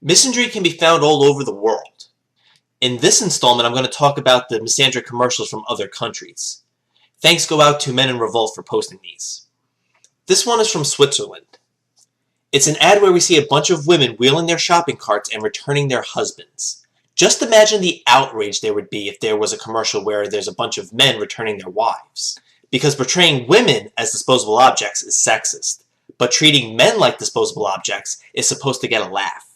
Misandry can be found all over the world. In this installment, I'm going to talk about the Misandry commercials from other countries. Thanks go out to Men in Revolt for posting these. This one is from Switzerland. It's an ad where we see a bunch of women wheeling their shopping carts and returning their husbands. Just imagine the outrage there would be if there was a commercial where there's a bunch of men returning their wives. Because portraying women as disposable objects is sexist, but treating men like disposable objects is supposed to get a laugh.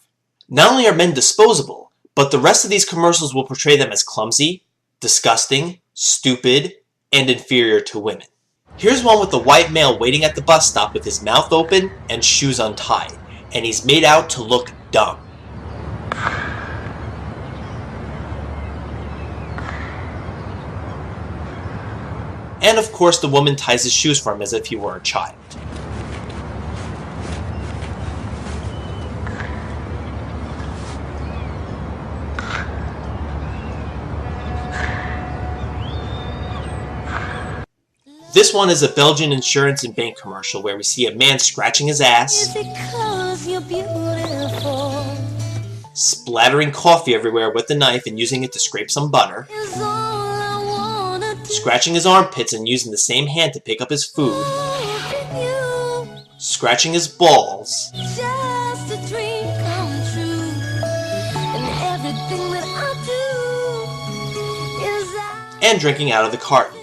Not only are men disposable, but the rest of these commercials will portray them as clumsy, disgusting, stupid, and inferior to women. Here's one with a white male waiting at the bus stop with his mouth open and shoes untied, and he's made out to look dumb. And of course the woman ties his shoes for him as if he were a child. This one is a Belgian insurance and bank commercial where we see a man scratching his ass, splattering coffee everywhere with a knife and using it to scrape some butter, scratching his armpits and using the same hand to pick up his food, scratching his balls, and drinking out of the carton.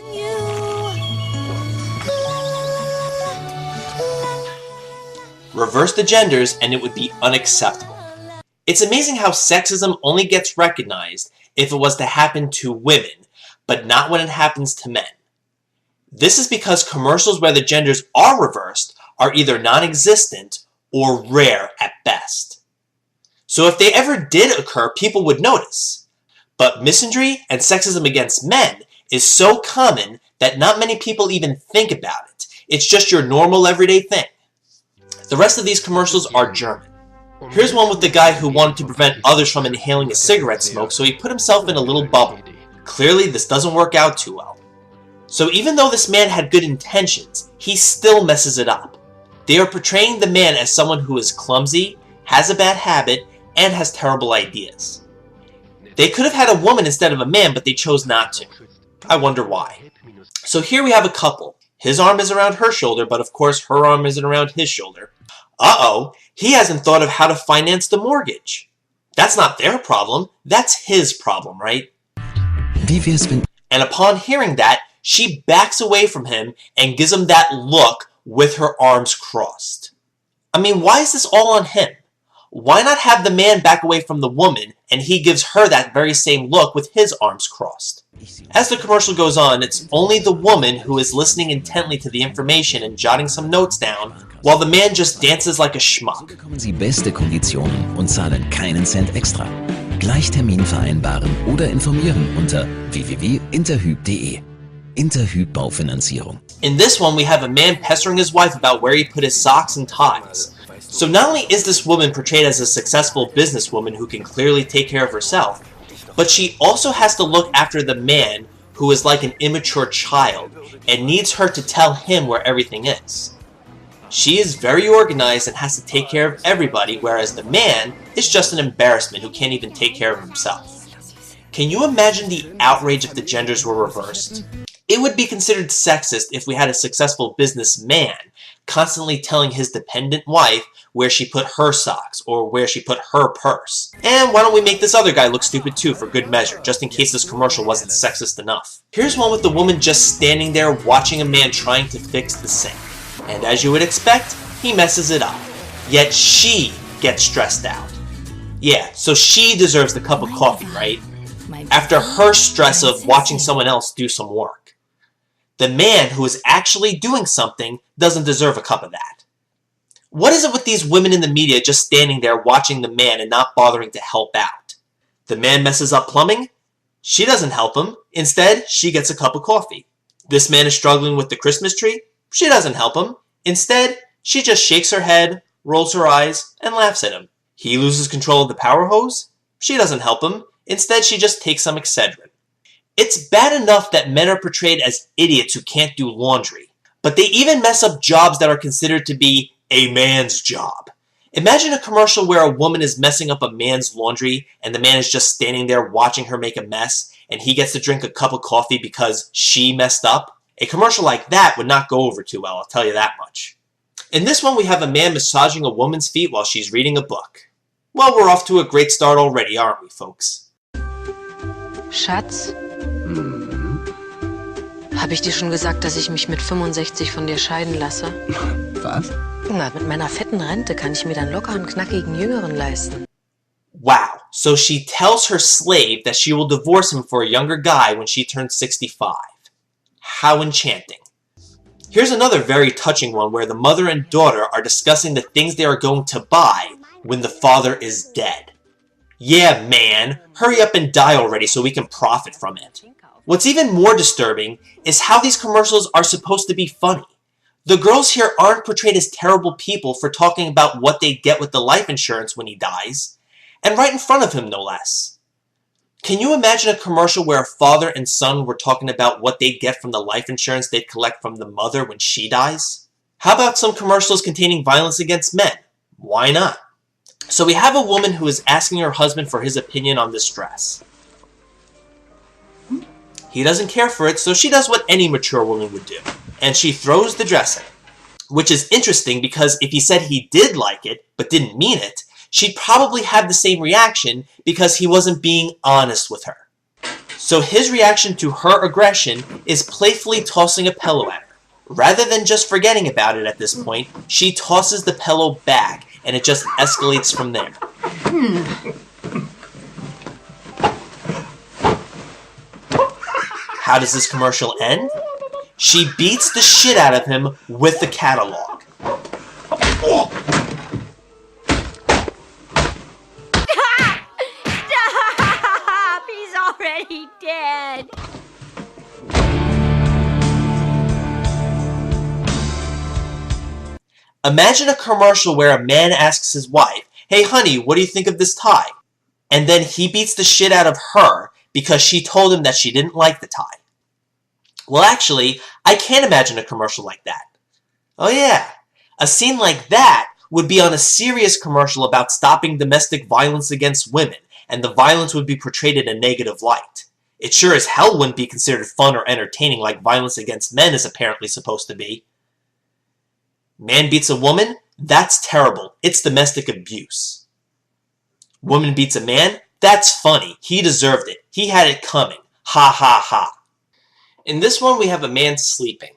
Reverse the genders and it would be unacceptable. It's amazing how sexism only gets recognized if it was to happen to women, but not when it happens to men. This is because commercials where the genders are reversed are either non-existent or rare at best. So if they ever did occur, people would notice. But misandry and sexism against men is so common that not many people even think about it. It's just your normal everyday thing. The rest of these commercials are German. Here's one with the guy who wanted to prevent others from inhaling a cigarette smoke, so he put himself in a little bubble. Clearly, this doesn't work out too well. So even though this man had good intentions, he still messes it up. They are portraying the man as someone who is clumsy, has a bad habit, and has terrible ideas. They could have had a woman instead of a man, but they chose not to. I wonder why. So here we have a couple. His arm is around her shoulder, but of course her arm isn't around his shoulder. Uh-oh, he hasn't thought of how to finance the mortgage. That's not their problem, that's his problem, right? And upon hearing that, she backs away from him and gives him that look with her arms crossed. I mean, why is this all on him? Why not have the man back away from the woman and he gives her that very same look with his arms crossed? As the commercial goes on, it's only the woman who is listening intently to the information and jotting some notes down, while the man just dances like a schmuck. Bekommen Sie beste Konditionen und zahlen keinen Cent extra. Gleich Termin vereinbaren oder informieren unter www.interhyp.de. Interhyp Baufinanzierung. In this one, we have a man pestering his wife about where he put his socks and ties. So not only is this woman portrayed as a successful businesswoman who can clearly take care of herself, but she also has to look after the man who is like an immature child and needs her to tell him where everything is. She is very organized and has to take care of everybody, whereas the man is just an embarrassment who can't even take care of himself. Can you imagine the outrage if the genders were reversed? It would be considered sexist if we had a successful businessman constantly telling his dependent wife where she put her socks or where she put her purse. And why don't we make this other guy look stupid too for good measure, just in case this commercial wasn't sexist enough. Here's one with the woman just standing there watching a man trying to fix the sink. And as you would expect, he messes it up. Yet she gets stressed out. Yeah, so she deserves the cup of coffee, right? After her stress of watching someone else do some work. The man who is actually doing something doesn't deserve a cup of that. What is it with these women in the media just standing there watching the man and not bothering to help out? The man messes up plumbing? She doesn't help him. Instead, she gets a cup of coffee. This man is struggling with the Christmas tree? She doesn't help him. Instead, she just shakes her head, rolls her eyes, and laughs at him. He loses control of the power hose? She doesn't help him. Instead, she just takes some Excedrin. It's bad enough that men are portrayed as idiots who can't do laundry, but they even mess up jobs that are considered to be a man's job. Imagine a commercial where a woman is messing up a man's laundry and the man is just standing there watching her make a mess and he gets to drink a cup of coffee because she messed up. A commercial like that would not go over too well, I'll tell you that much. In this one, we have a man massaging a woman's feet while she's reading a book. Well, we're off to a great start already, aren't we, folks? Schatz? Habe ich dir schon gesagt, dass ich mich mit 65 von dir scheiden lasse? Was? Na, mit meiner fetten Rente kann ich mir dann locker einen knackigen Jüngeren leisten. Wow, so she tells her slave that she will divorce him for a younger guy when she turns 65. How enchanting. Here's another very touching one where the mother and daughter are discussing the things they are going to buy when the father is dead. Yeah, man, hurry up and die already so we can profit from it. What's even more disturbing is how these commercials are supposed to be funny. The girls here aren't portrayed as terrible people for talking about what they get with the life insurance when he dies, and right in front of him, no less. Can you imagine a commercial where a father and son were talking about what they get from the life insurance they'd collect from the mother when she dies? How about some commercials containing violence against men? Why not? So we have a woman who is asking her husband for his opinion on this dress. He doesn't care for it, so she does what any mature woman would do, and she throws the dress at him. Which is interesting because if he said he did like it, but didn't mean it, she'd probably have the same reaction because he wasn't being honest with her. So his reaction to her aggression is playfully tossing a pillow at her. Rather than just forgetting about it at this point, she tosses the pillow back, and it just escalates from there. How does this commercial end? She beats the shit out of him with the catalog. Stop! He's already dead. Imagine a commercial where a man asks his wife, "Hey honey, what do you think of this tie?" And then he beats the shit out of her because she told him that she didn't like the tie. Well, actually, I can't imagine a commercial like that. Oh yeah, a scene like that would be on a serious commercial about stopping domestic violence against women, and the violence would be portrayed in a negative light. It sure as hell wouldn't be considered fun or entertaining like violence against men is apparently supposed to be. Man beats a woman? That's terrible. It's domestic abuse. Woman beats a man? That's funny. He deserved it. He had it coming. Ha ha ha. In this one, we have a man sleeping.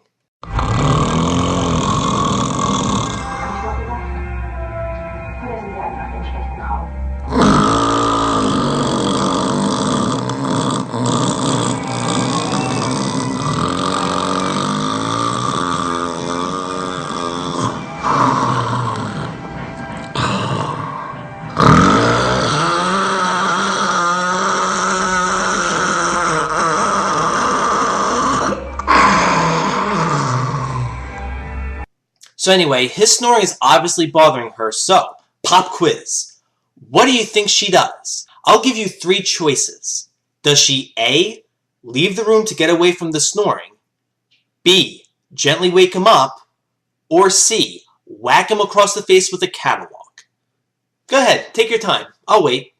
So anyway, his snoring is obviously bothering her, so pop quiz. What do you think she does? I'll give you 3 choices. Does she A, leave the room to get away from the snoring, B, gently wake him up, or C, whack him across the face with a catalog? Go ahead, take your time. I'll wait.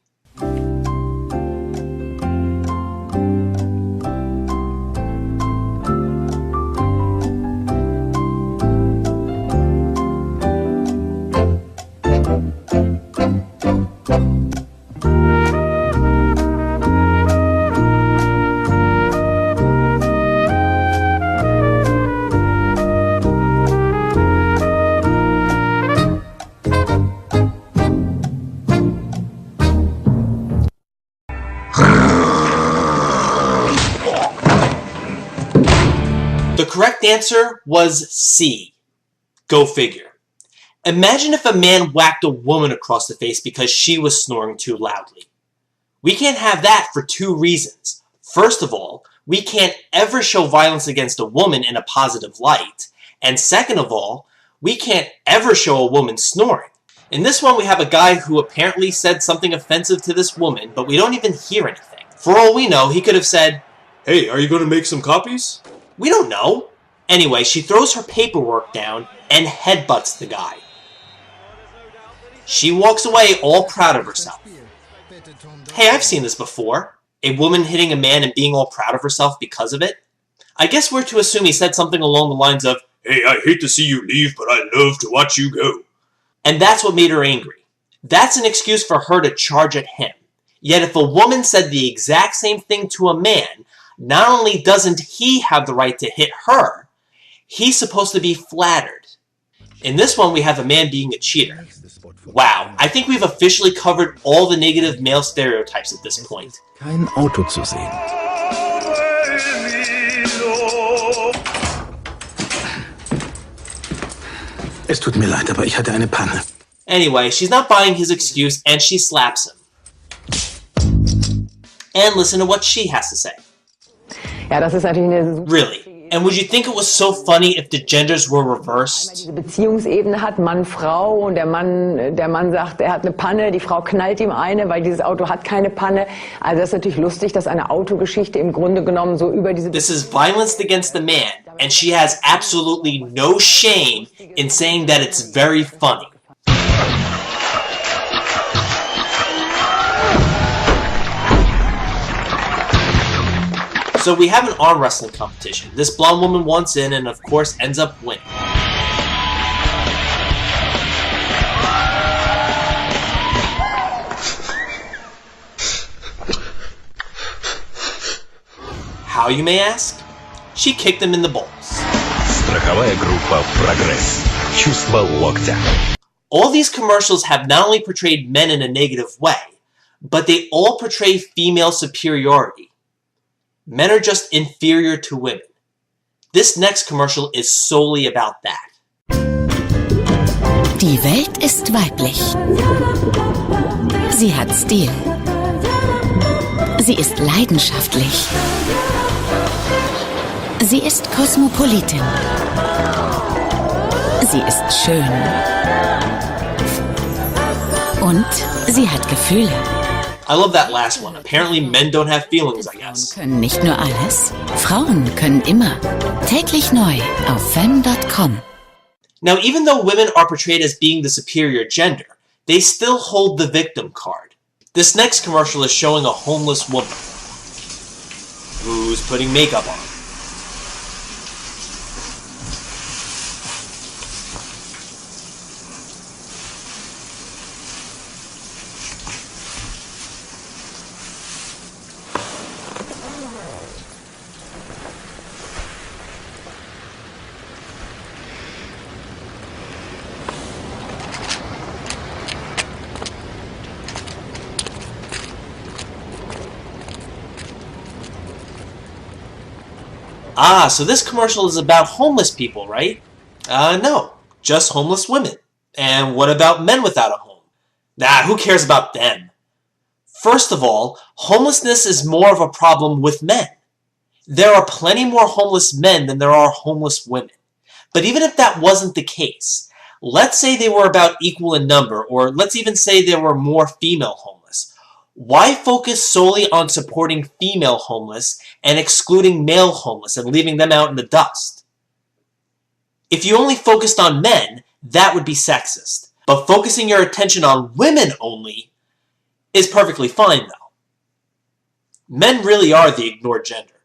The correct answer was C. Go figure. Imagine if a man whacked a woman across the face because she was snoring too loudly. We can't have that for 2 reasons. First of all, we can't ever show violence against a woman in a positive light. And second of all, we can't ever show a woman snoring. In this one, we have a guy who apparently said something offensive to this woman, but we don't even hear anything. For all we know, he could have said, "Hey, are you going to make some copies?" We don't know. Anyway, she throws her paperwork down and headbutts the guy. She walks away all proud of herself. Hey, I've seen this before. A woman hitting a man and being all proud of herself because of it. I guess we're to assume he said something along the lines of, "Hey, I hate to see you leave, but I love to watch you go." And that's what made her angry. That's an excuse for her to charge at him. Yet if a woman said the exact same thing to a man, not only doesn't he have the right to hit her, he's supposed to be flattered. In this one, we have a man being a cheater. Wow, I think we've officially covered all the negative male stereotypes at this point. Kein Auto zu sehen. Es tut mir leid, aber ich hatte eine Panne. Anyway, she's not buying his excuse and she slaps him. And listen to what she has to say. Ja, das ist natürlich eine Really? And would you think it was so funny if the genders were reversed? diese Beziehungsebene hat, Mann, Frau, und der Mann sagt, er hat eine Panne, die Frau knallt ihm eine, weil dieses Auto hat keine Panne. Also das ist natürlich lustig, dass eine Autogeschichte im Grunde genommen so über diese... This is violence against the man, and she has absolutely no shame in saying that it's very funny. So we have an arm wrestling competition. This blonde woman wants in and of course ends up winning. How, you may ask? She kicked him in the balls. Страховая группа «Прогресс». Чувство локтя. All these commercials have not only portrayed men in a negative way, but they all portray female superiority. Men are just inferior to women. This next commercial is solely about that. Die Welt ist weiblich. Sie hat Stil. Sie ist leidenschaftlich. Sie ist Kosmopolitin. Sie ist schön. Und sie hat Gefühle. I love that last one. Apparently men don't have feelings, I guess. Frauen können nicht nur alles, Frauen können immer. Täglich neu auf femme.com. Now, even though women are portrayed as being the superior gender, they still hold the victim card. This next commercial is showing a homeless woman who's putting makeup on. Ah, so this commercial is about homeless people, right? No, just homeless women. And what about men without a home? Nah, who cares about them? First of all, homelessness is more of a problem with men. There are plenty more homeless men than there are homeless women. But even if that wasn't the case, let's say they were about equal in number, or let's even say there were more female homeless. Why focus solely on supporting female homeless and excluding male homeless and leaving them out in the dust? If you only focused on men, that would be sexist. But focusing your attention on women only is perfectly fine, though. Men really are the ignored gender.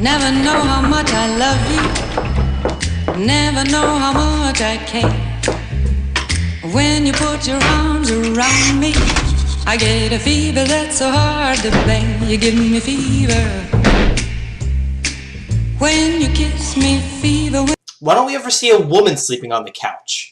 Never know how much I love you. Never know how much I care. When you put your arms around me, I get a fever that's so hard to bear. You give me fever. When you kiss me, fever. Why don't we ever see a woman sleeping on the couch?